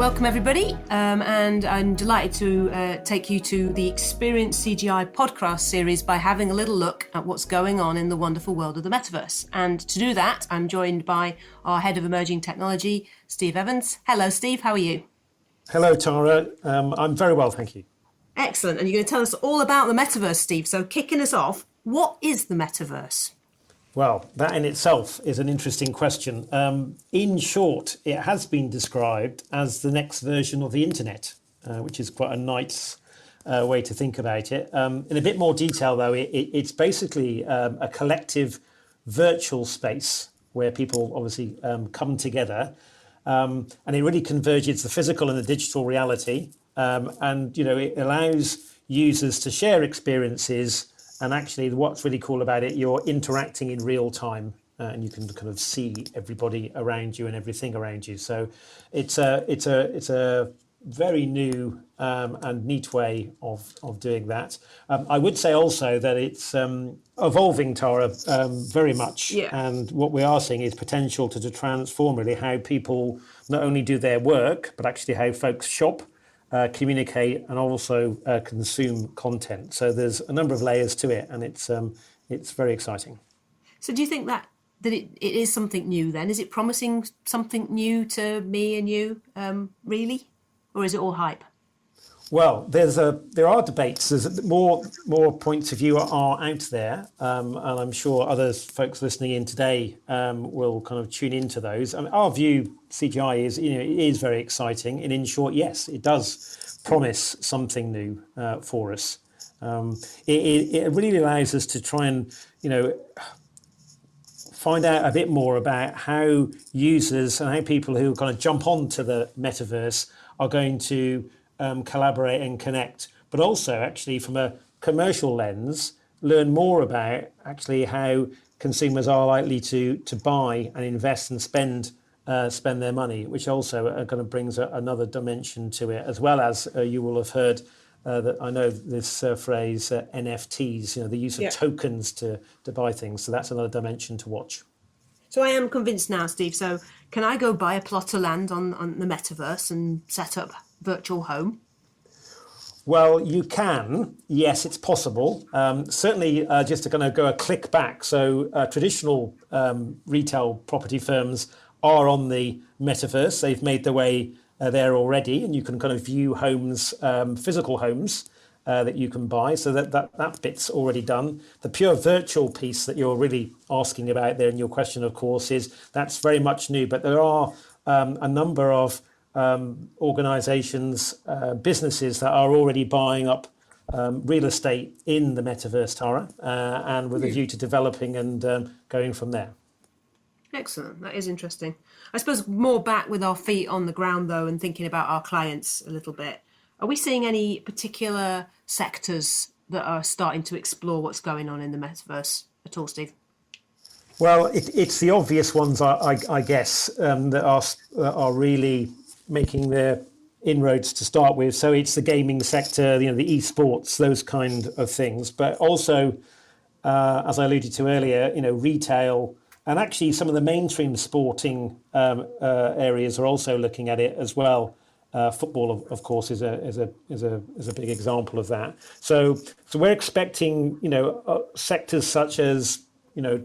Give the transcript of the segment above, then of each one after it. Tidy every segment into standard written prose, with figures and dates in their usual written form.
Welcome everybody, and I'm delighted to take you to the Experience CGI podcast series by having a little look at what's going on in the wonderful world of the metaverse. And to do that, I'm joined by our Head of Emerging Technology, Steve Evans. Hello Steve, how are you? Hello Tara, I'm very well, thank you. Excellent, and you're going to tell us all about the metaverse, Steve. So kicking us off, what is the metaverse? Well, that in itself is an interesting question. In short, it has been described as the next version of the internet, which is quite a nice way to think about it. In a bit more detail, though, it's basically a collective virtual space where people obviously come together, and it really converges the physical and the digital reality, and it allows users to share experiences. And actually, what's really cool about it, you're interacting in real time, and you can kind of see everybody around you and everything around you. So it's a very new and neat way of doing that. I would say also that it's evolving, Tara, very much. Yeah. And what we are seeing is potential to transform really how people not only do their work, but actually how folks shop, communicate, and also consume content. So there's a number of layers to it, and it's very exciting. So do you think that it is something new then? Is it promising something new to me and you, really? Or is it all hype? Well, there are debates. There's more points of view are out there, and I'm sure other folks listening in today will kind of tune into those. I mean, our view, CGI, is it is very exciting, and in short, yes, it does promise something new for us. It really allows us to try and find out a bit more about how users and how people who kind of jump onto the metaverse are going to collaborate and connect, but also actually from a commercial lens, learn more about actually how consumers are likely to buy and invest and spend their money, which also kind of brings another dimension to it, as well as you will have heard that I know this phrase NFTs, the use of tokens to buy things. So that's another dimension to watch. So I am convinced now, Steve. So can I go buy a plot of land on the metaverse and set up virtual home? Well, you can. Yes, it's possible. Certainly, just to kind of go a click back. So traditional retail property firms are on the metaverse. They've made their way there already, and you can kind of view homes, physical homes that you can buy. So that bit's already done. The pure virtual piece that you're really asking about there in your question, of course, that's very much new. But there are a number of organisations, businesses that are already buying up real estate in the metaverse, Tara, and with a view to developing and going from there. Excellent. That is interesting. I suppose more back with our feet on the ground, though, and thinking about our clients a little bit. Are we seeing any particular sectors that are starting to explore what's going on in the metaverse at all, Steve? Well, it's the obvious ones, I guess, that are really making their inroads to start with. So it's the gaming sector, the esports, those kind of things. But also, as I alluded to earlier, retail, and actually some of the mainstream sporting areas are also looking at it as well. Football, of course, is a big example of that. So we're expecting, sectors such as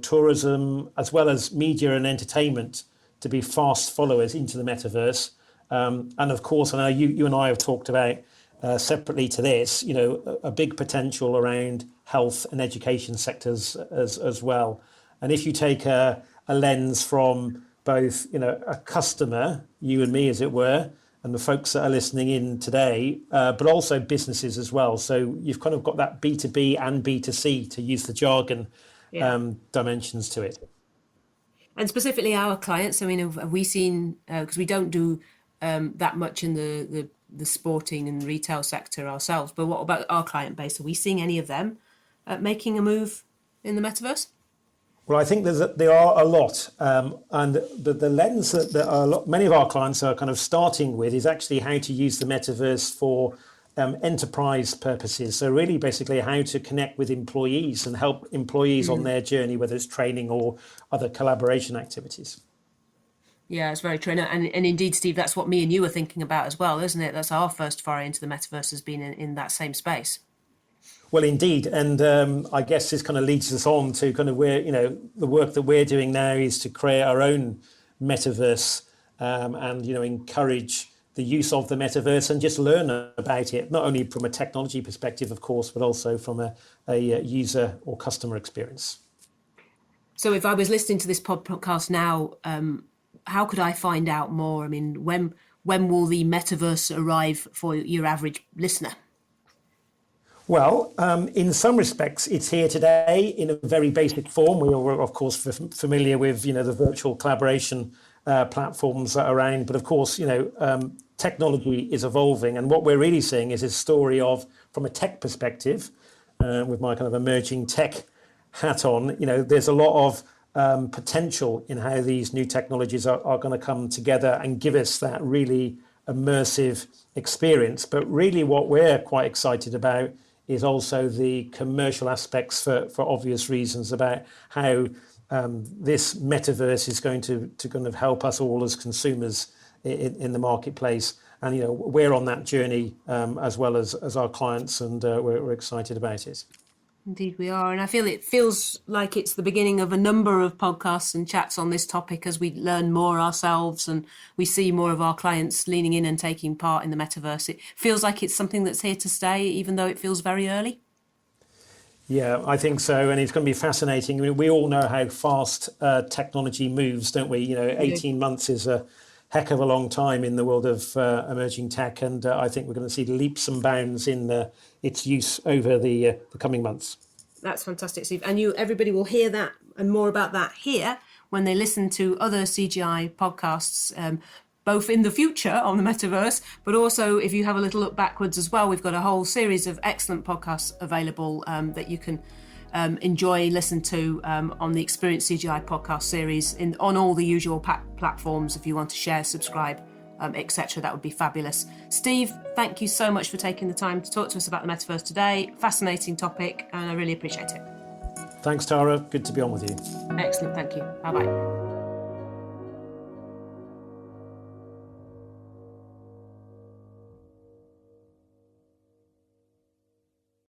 tourism, as well as media and entertainment, to be fast followers into the metaverse. And of course, I know you and I have talked about separately to this, a big potential around health and education sectors as well. And if you take a lens from both, a customer, you and me, as it were, and the folks that are listening in today, but also businesses as well. So you've kind of got that B2B and B2C, to use the jargon, dimensions to it. And specifically our clients, I mean, have we seen, because we don't do that much in the sporting and retail sector ourselves, but what about our client base? Are we seeing any of them making a move in the metaverse? Well, I think there are a lot, and the lens that many of our clients are kind of starting with is actually how to use the metaverse for enterprise purposes. So really, basically, how to connect with employees and help employees on their journey, whether it's training or other collaboration activities. Yeah, it's very true. And indeed, Steve, that's what me and you are thinking about as well, isn't it? That's our first foray into the metaverse, has been in that same space. Well, indeed, and I guess this kind of leads us on to kind of where the work that we're doing now is to create our own metaverse, and encourage the use of the metaverse and just learn about it, not only from a technology perspective, of course, but also from a user or customer experience. So, if I was listening to this podcast now, how could I find out more? I mean, when will the metaverse arrive for your average listener? Well, in some respects, it's here today in a very basic form. We are, of course, familiar with the virtual collaboration platforms that are around, but of course, technology is evolving, and what we're really seeing is a story of, from a tech perspective, with my kind of emerging tech hat on. There's a lot of potential in how these new technologies are going to come together and give us that really immersive experience. But really, what we're quite excited about is also the commercial aspects, for obvious reasons, about how this metaverse is going to kind of help us all as consumers in the marketplace. And we're on that journey, as well as our clients, and we're excited about it. Indeed we are. And I feel it feels like it's the beginning of a number of podcasts and chats on this topic as we learn more ourselves and we see more of our clients leaning in and taking part in the metaverse. It feels like it's something that's here to stay, even though it feels very early. Yeah, I think so. And it's going to be fascinating. I mean, we all know how fast technology moves, don't we? 18 months is a heck of a long time in the world of emerging tech. And I think we're going to see leaps and bounds in its use over the coming months. That's fantastic, Steve. And everybody will hear that and more about that here when they listen to other CGI podcasts, both in the future on the metaverse, but also if you have a little look backwards as well. We've got a whole series of excellent podcasts available that you can enjoy, listen to on the Experience CGI podcast series on all the usual platforms. If you want to share, subscribe, etc., that would be fabulous. Steve, thank you so much for taking the time to talk to us about the metaverse today. Fascinating topic, and I really appreciate it. Thanks, Tara. Good to be on with you. Excellent. Thank you. Bye-bye.